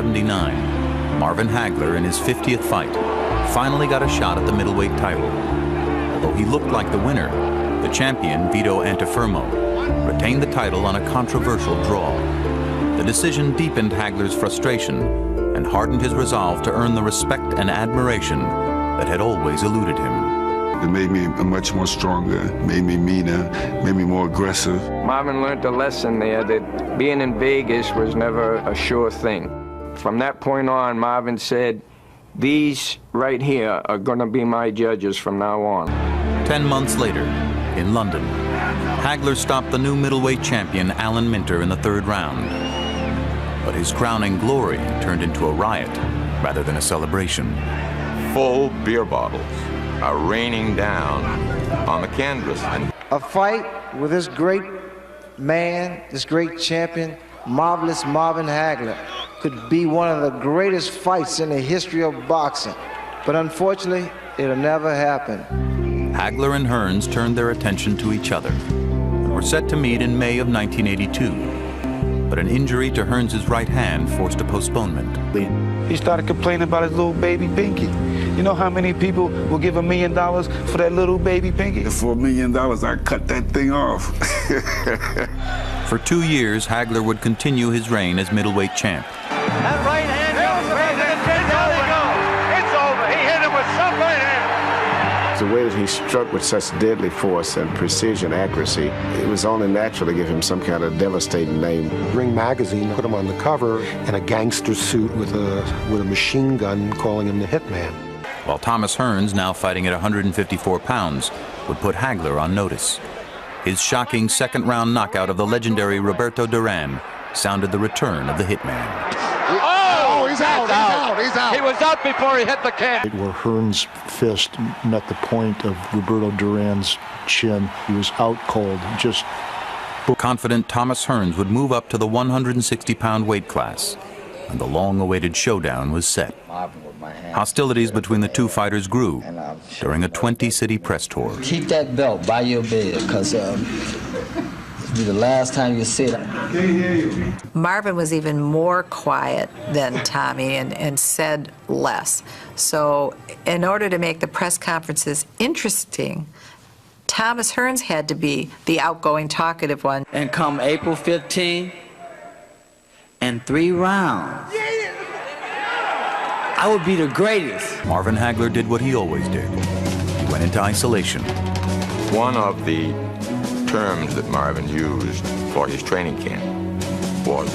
1979, Marvin Hagler, in his 50th fight, finally got a shot at the middleweight title. Although he looked like the winner, the champion, Vito Antuofermo, retained the title on a controversial draw. The decision deepened Hagler's frustration and hardened his resolve to earn the respect and admiration that had always eluded him. It made me much more stronger, made me meaner, made me more aggressive. Marvin learned a lesson there that being in Vegas was never a sure thing. From that point on, Marvin said, "These right here are going to be my judges from now on." 10 months later, in London, Hagler stopped the new middleweight champion Alan Minter in the third round. But his crowning glory turned into a riot rather than a celebration. Full beer bottles are raining down on the canvas. A fight with this great man, this great champion, marvelous Marvin Hagler, could be one of the greatest fights in the history of boxing. But unfortunately, it'll never happen. Hagler and Hearns turned their attention to each other and were set to meet in May of 1982. But an injury to Hearns' right hand forced a postponement. He started complaining about his little baby pinky. You know how many people will give $1 million for that little baby pinky? For $1 million, I'd cut that thing off. For 2 years, Hagler would continue his reign as middleweight champ. That right hand goes crazy. There they go. It's over. He hit him with some right hand. The way that he struck with such deadly force and precision, accuracy, it was only natural to give him some kind of devastating name. Ring magazine put him on the cover in a gangster suit with a machine gun, calling him the Hitman. While Thomas Hearns, now fighting at 154 pounds, would put Hagler on notice. His shocking second-round knockout of the legendary Roberto Duran sounded the return of the Hitman. Oh, he's out. He's out. He was out before he hit the can. Where Hearns' fist met the point of Roberto Duran's chin, he was out cold, just... Confident Thomas Hearns would move up to the 160-pound weight class, and the long-awaited showdown was set. Hostilities between the two fighters grew during a 20-city press tour. Keep that belt by your bed, because it'll be the last time you see it. Marvin was even more quiet than Tommy and said less. So in order to make the press conferences interesting, Thomas Hearns had to be the outgoing, talkative one. And come April 15, and 3 rounds, I would be the greatest. Marvin Hagler did what he always did. He went into isolation. One of the terms that Marvin used for his training camp was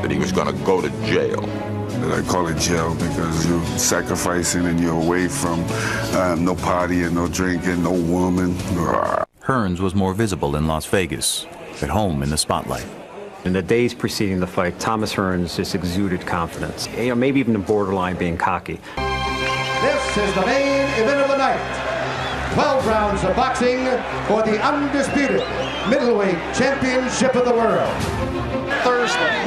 that he was going to go to jail. I call it jail because you're sacrificing and you're away from no partying, no drinking, no woman. Hearns was more visible in Las Vegas, at home in the spotlight. In the days preceding the fight, Thomas Hearns just exuded confidence, maybe even the borderline being cocky. This is the main event of the night. 12 rounds of boxing for the undisputed middleweight championship of the world. Thursday.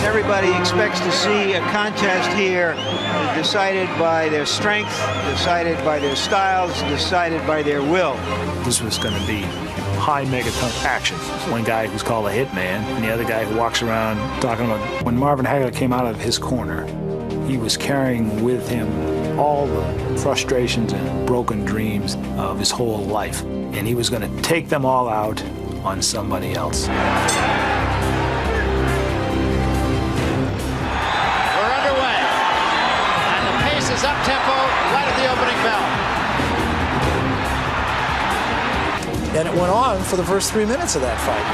Everybody expects to see a contest here decided by their strength, decided by their styles, decided by their will. This was going to be high megaton action. One guy who's called a hitman, and the other guy who walks around talking about... When Marvin Hagler came out of his corner, he was carrying with him all the frustrations and broken dreams of his whole life. And he was going to take them all out on somebody else. We're underway. And the pace is up-tempo right at the opening bell. And it went on for the first 3 minutes of that fight.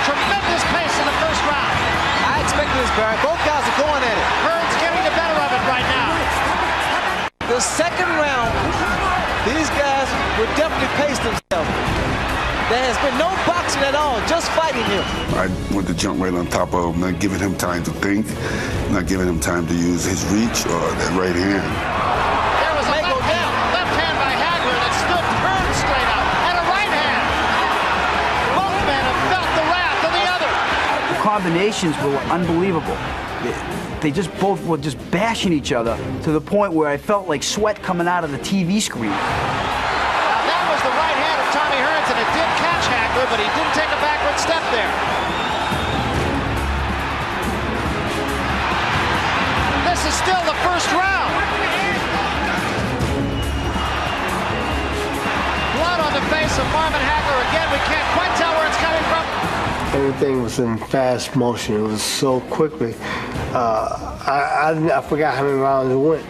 Tremendous pace in the first round. I expected this, Barry. Both guys are going at it. Hearns getting the better of it right now. The second round, these guys would definitely pace themselves. There has been no boxing at all, just fighting him. I went to jump right on top of him, not giving him time to think, not giving him time to use his reach or that right hand. There was a left hand by Hagler that stood Hearns straight up, and a right hand. Both men have felt the wrath of the other. The combinations were unbelievable. They just both were just bashing each other to the point where I felt like sweat coming out of the TV screen. Now that was the right hand of Tommy Hearns, and it did catch Hagler, but he didn't take a backward step there. still the first round. Blood on the face of Marvin Hagler again. We can't quite tell where it's coming from. Everything was in fast motion. It was so quickly. I forgot how many rounds it went.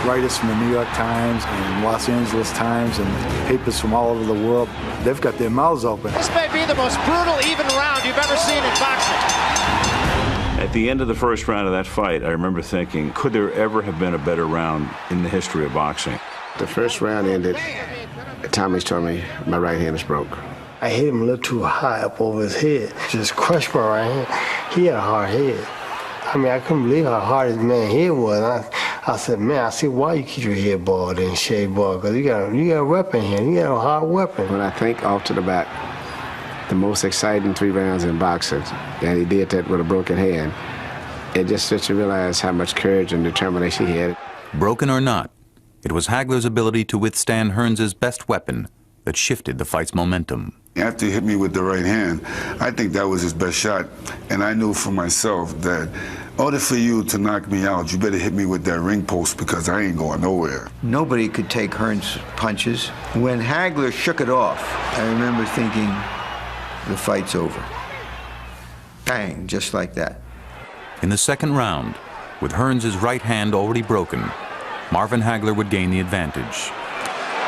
Writers from the New York Times and Los Angeles Times and papers from all over the world, they've got their mouths open. This may be the most brutal, even round you've ever seen in boxing. At the end of the first round of that fight, I remember thinking, could there ever have been a better round in the history of boxing? The first round ended. Tommy's told me my right hand is broke. I hit him a little too high up over his head. Just crushed my right hand. He had a hard head. I mean, I couldn't believe how hard his man's head was. I said, man, I see why you keep your head bald and shaved bald, because you got a weapon here. You got a hard weapon. When I think off to the back, the most exciting 3 rounds in boxing, and he did that with a broken hand, it just lets you realize how much courage and determination he had. Broken or not, it was Hagler's ability to withstand Hearns's best weapon that shifted the fight's momentum. After he hit me with the right hand, I think that was his best shot. And I knew for myself that in order for you to knock me out, you better hit me with that ring post because I ain't going nowhere. Nobody could take Hearns' punches. When Hagler shook it off, I remember thinking, the fight's over. Bang, just like that. In the second round, with Hearns's right hand already broken, Marvin Hagler would gain the advantage.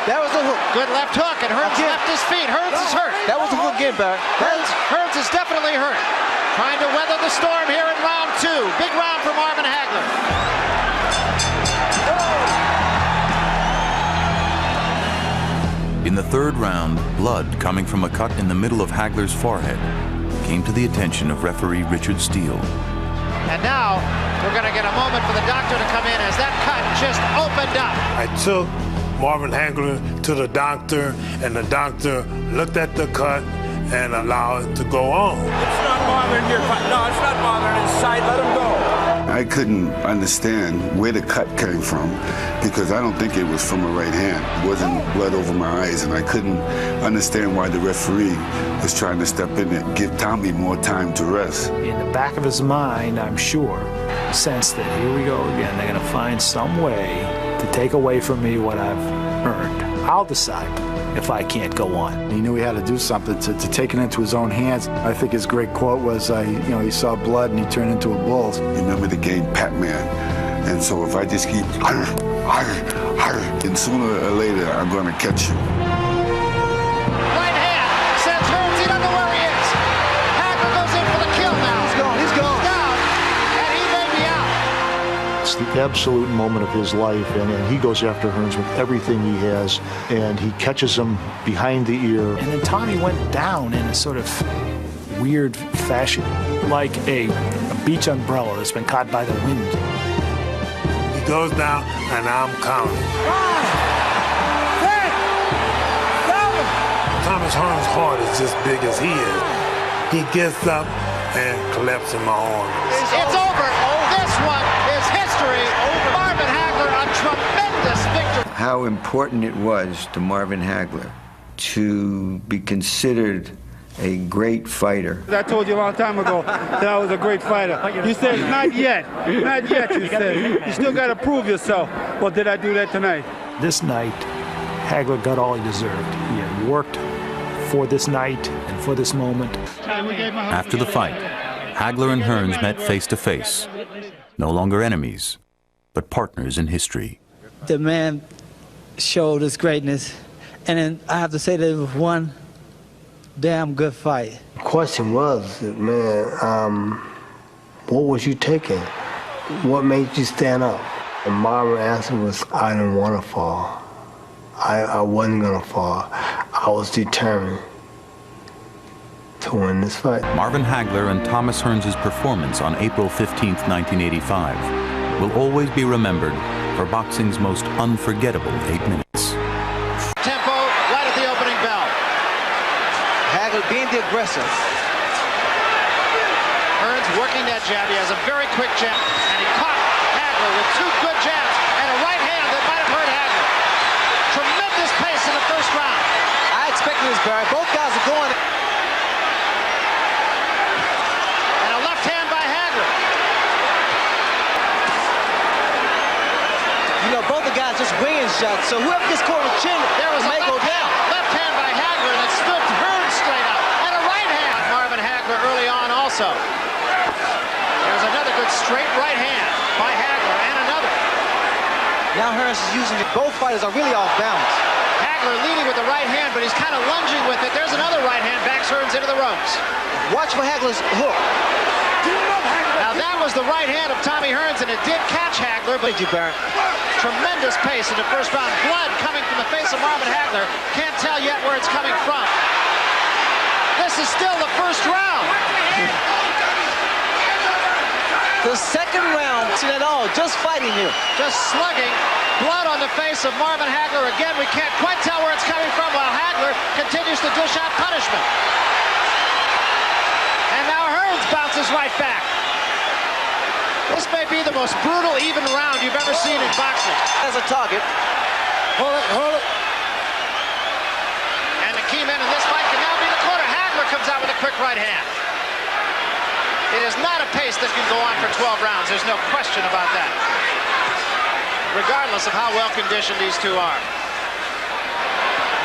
That was the hook. Good left hook, and Hearns left his feet. Hearns is hurt. That was a good get back. Hearns is definitely hurt. Trying to weather the storm here in round 2. Big round for Marvin Hagler. In the third round, blood coming from a cut in the middle of Hagler's forehead came to the attention of referee Richard Steele. And now we're going to get a moment for the doctor to come in as that cut just opened up. I took Marvin Hagler to the doctor, and the doctor looked at the cut and allowed it to go on. It's not bothering your cut. No, it's not bothering his side. Let him go. I couldn't understand where the cut came from because I don't think it was from a right hand. It wasn't blood over my eyes, and I couldn't understand why the referee was trying to step in and give Tommy more time to rest. In the back of his mind, I'm sure, sensed that here we go again. They're going to find some way to take away from me what I've earned. I'll decide if I can't go on. He knew he had to do something to take it into his own hands. I think his great quote was, he saw blood and he turned into a bull. Remember the game Pac-Man, and so if I just keep, and sooner or later I'm going to catch you. Right hand sends Hearns. He doesn't know where he is. Hagler goes in for the kill now. He's gone. He's down, and he may be out. It's the absolute moment of his life, and he goes after Hearns with everything he has, and he catches him behind the ear. And then Tommy went down in a sort of weird fashion, like a beach umbrella that's been caught by the wind. He goes down, and I'm counting. 5, 6, 7. Thomas Hearns' heart is just big as he is. He gets up and collapses in my arms. It's over. This one is history. Marvin Hagler, a tremendous victory. How important it was to Marvin Hagler to be considered a great fighter. I told you a long time ago that I was a great fighter. You said, not yet. Not yet, you said. You still got to prove yourself. Well, did I do that tonight? This night, Hagler got all he deserved. He had worked for this night and for this moment. After the fight, Hagler and Hearns met face to face. No longer enemies, but partners in history. The man showed his greatness, and then I have to say that it was one damn good fight. The question was, man, what was you taking? What made you stand up? And Marvin's answer was, I didn't want to fall. I wasn't going to fall. I was determined to win this fight. Marvin Hagler and Thomas Hearns' performance on April 15, 1985 will always be remembered for boxing's most unforgettable 8 minutes. Tempo right at the opening bell. Hagler being the aggressor. Hearns working that jab. He has a very quick jab, and he caught Hagler with 2 good jabs and a right hand that might have hurt Hagler. Tremendous pace in the first round. I expected this, Barry. Both guys are going. And a left hand by Hagler. just winging shots. So whoever gets caught on the chin may go down. Left hand by Hagler that stood Hearns straight up. And a right hand. Marvin Hagler early on also. There's another good straight right hand by Hagler and another. Now Hearns is using it. Both fighters are really off balance. Hagler leading with the right hand, but he's kind of lunging with it. There's another right hand, backs Hearns into the ropes. Watch for Hagler's hook. Now that was the right hand of Tommy Hearns, and it did catch Hagler, but tremendous pace in the first round. Blood coming from the face of Marvin Hagler. Can't tell yet where it's coming from. This is still the first round. The second round, see that all, just fighting here. Just slugging. Blood on the face of Marvin Hagler. Again, we can't quite tell where it's coming from while Hagler continues to dish out punishment. And now Hearns bounces right back. This may be the most brutal, even round you've ever seen in boxing. As a target. Hold it. And the key man in this fight can now be the corner. Hagler comes out with a quick right hand. It is not a pace that can go on for 12 rounds. There's no question about that. Regardless of how well conditioned these two are.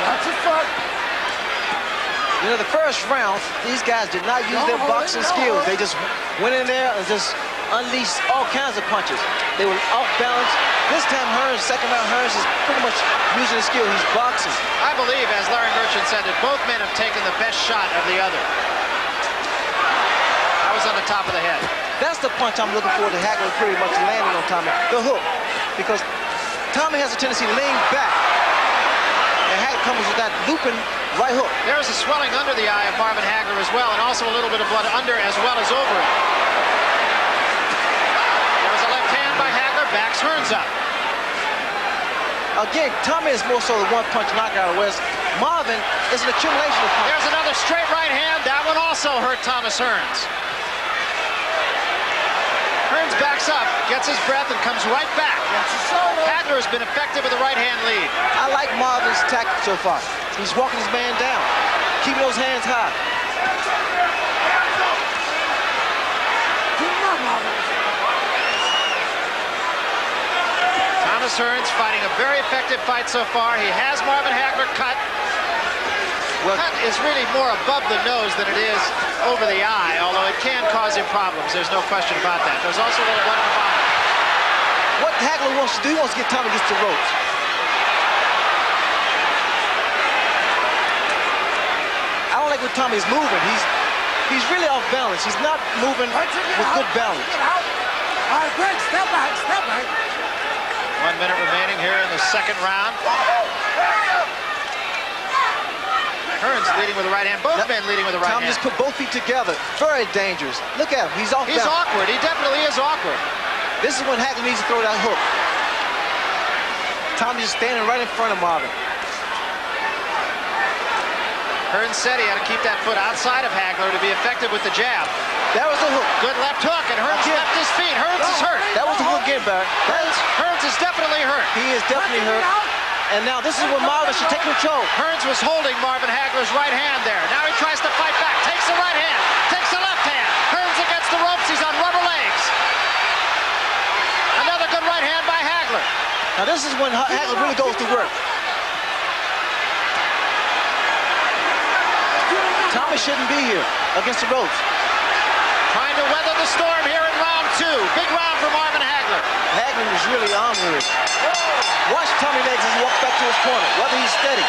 Lots of fun. You know, the first round, these guys did not use their boxing skills. They just went in there and just unleashed all kinds of punches. They were off balance. This time Hearns, second round Hearns is pretty much using his skill. He's boxing. I believe, as Larry Merchant said, that both men have taken the best shot of the other. That was on the top of the head. That's the punch I'm looking for to Hagler pretty much landing on Tommy. The hook. Because Tommy has a tendency to lean back. And Hagler comes with that looping right hook. There's a swelling under the eye of Marvin Hagler as well, and also a little bit of blood under as well as over it. There was a left hand by Hagler, backs Hearns up. Again, Tommy is more so the one-punch knockout, whereas Marvin is an accumulation of punches. There's another straight right hand. That one also hurt Thomas Hearns. Hearns backs up, gets his breath, and comes right back. Hagler has been effective with the right-hand lead. I like Marvin's tactic so far. He's walking his man down, keeping those hands high. Thomas Hearns fighting a very effective fight so far. He has Marvin Hagler cut. Cut is really more above the nose than it is over the eye, although it can cause him problems. There's no question about that. There's also a little blood in the bottom. What Hagler wants to do, he wants to get Tommy against the ropes. I don't like when Tommy's moving. He's really off balance. He's not moving with good balance. All right, Greg, step back. 1 minute remaining here in the second round. Hearns leading with the right hand. Both men leading with the right hand. Tom just put both feet together. Very dangerous. Look at him. He's off balance. He's awkward. He definitely is awkward. This is when Hagler needs to throw that hook. Tom just standing right in front of Marvin. Hearns said he had to keep that foot outside of Hagler to be effective with the jab. That was the hook. Good left hook, and Hearns left his feet. Hearns is hurt. That was the hook again, Barry. Hearns is definitely hurt. He is definitely hurt. And now this is when Marvin should take control. Hearns was holding Marvin Hagler's right hand there. Now he tries to fight back. Takes the right hand. Takes the left hand. Hearns against the ropes. He's on rubber legs. Another good right hand by Hagler. Now this is when Hagler really goes to work. Tommy shouldn't be here against the ropes. Trying to weather the storm here in round 2. Big round for Marvin Hagler. Hagler is really on with it. Watch Tommy legs as he walks back to his corner, whether he's steady.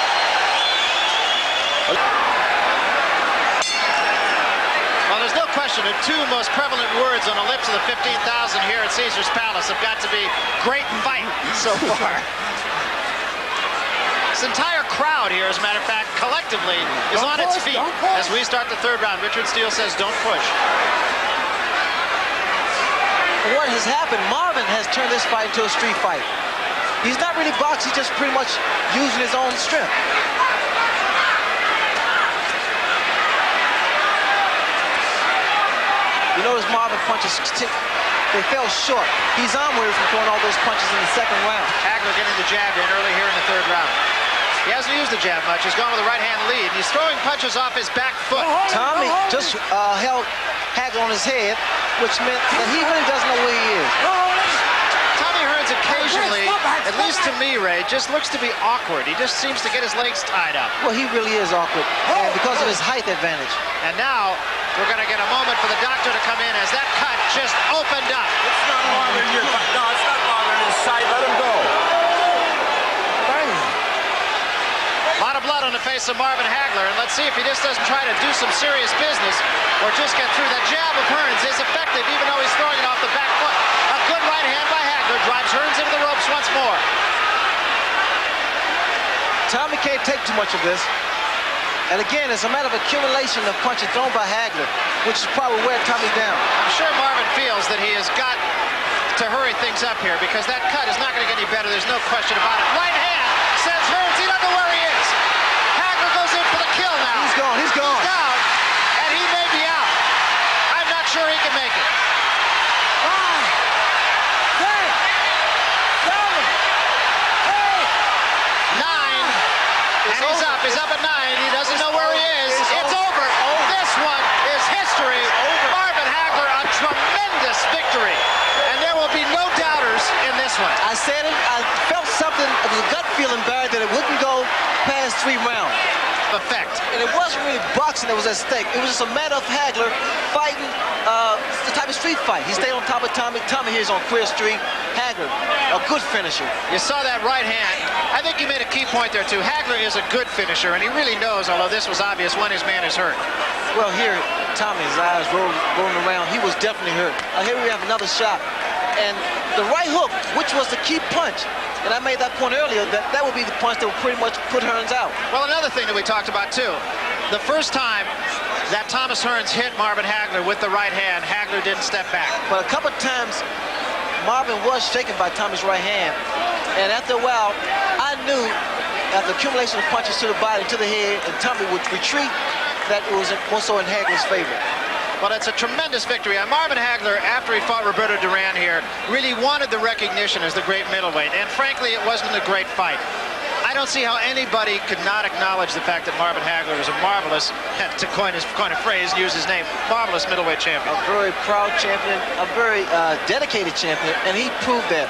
Well, there's no question the two most prevalent words on the lips of the 15,000 here at Caesar's Palace have got to be great fight so far. This entire crowd here, as a matter of fact, collectively is on its feet as we start the third round. Richard Steele says don't push. What has happened, Marvin has turned this fight into a street fight. He's not really boxing, he's just pretty much using his own strength. You notice Marvin punches, they fell short. He's on with it from throwing all those punches in the second round. Hagler getting the jab in early here in the third round. He hasn't used the jab much. He's gone with a right-hand lead. He's throwing punches off his back foot. Tommy just held Hagler on his head, which meant that he really doesn't know where he is. Tommy Hearns Hearns occasionally, at least to me, Ray, just looks to be awkward. He just seems to get his legs tied up. Well, he really is awkward, and because of his height advantage. And now we're going to get a moment for the doctor to come in as that cut just opened up. It's not bothering you. No, it's not bothering his sight. Let him go. A lot of blood on the face of Marvin Hagler, and let's see if he just doesn't try to do some serious business or just get through. That jab of Hearns is effective, even though he's throwing it off the back foot. A good right hand by Hagler drives Hearns into the ropes once more. Tommy can't take too much of this. And again, it's a matter of accumulation of punches thrown by Hagler, which is probably wear Tommy down. I'm sure Marvin feels that he has got to hurry things up here because that cut is not going to get any better. There's no question about it. Right hand sends Hearns. He doesn't know where he is. Hagler goes in for the kill now. He's gone. He's gone. He's down, and he may be out. I'm not sure he can make it. 5, 6, 7, 8. 9. And he's up. He's up at 9. He doesn't know where he is. It's over. This one is history. Marvin Hagler, a tremendous victory. And there will be no doubters in this one. I said it. I felt something. It was a gut feeling, Barry, that it wouldn't go past 3 rounds. Effect. And it wasn't really boxing that was at stake. It was just a matter of Hagler fighting the type of street fight. He stayed on top of Tommy. Tommy here is on Queer Street. Hagler, a good finisher. You saw that right hand. I think you made a key point there, too. Hagler is a good finisher, and he really knows, although this was obvious, when his man is hurt. Well, here, Tommy's eyes rolling around. He was definitely hurt. Here we have another shot. And the right hook, which was the key punch, and I made that point earlier, that would be the punch that would pretty much put Hearns out. Well, another thing that we talked about, too, the first time that Thomas Hearns hit Marvin Hagler with the right hand, Hagler didn't step back. But a couple times, Marvin was shaken by Tommy's right hand. And after a while, I knew after accumulation of punches to the body, to the head, and Tommy would retreat, that it was also in Hagler's favor. Well, it's a tremendous victory. And Marvin Hagler, after he fought Roberto Duran here, really wanted the recognition as the great middleweight. And frankly, it wasn't a great fight. I don't see how anybody could not acknowledge the fact that Marvin Hagler is a marvelous, to coin a phrase, use his name, marvelous middleweight champion. A very proud champion, a very dedicated champion, and he proved that.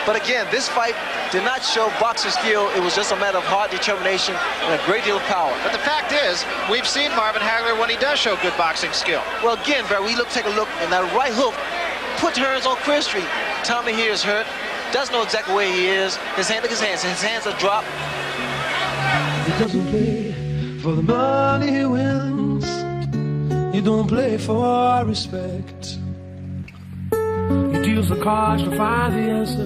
But again, this fight did not show boxing skill. It was just a matter of heart determination and a great deal of power. But the fact is, we've seen Marvin Hagler when he does show good boxing skill. Well, again, Barry, take a look, and that right hook put Hearns on Queer Street. Tommy here is hurt. Doesn't know exactly where he is. His hands are dropped. He doesn't play for the money he wins. He don't play for respect. He deals the cards to find the answer.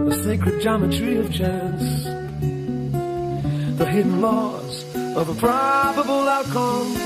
The sacred geometry of chance. The hidden laws of a probable outcome.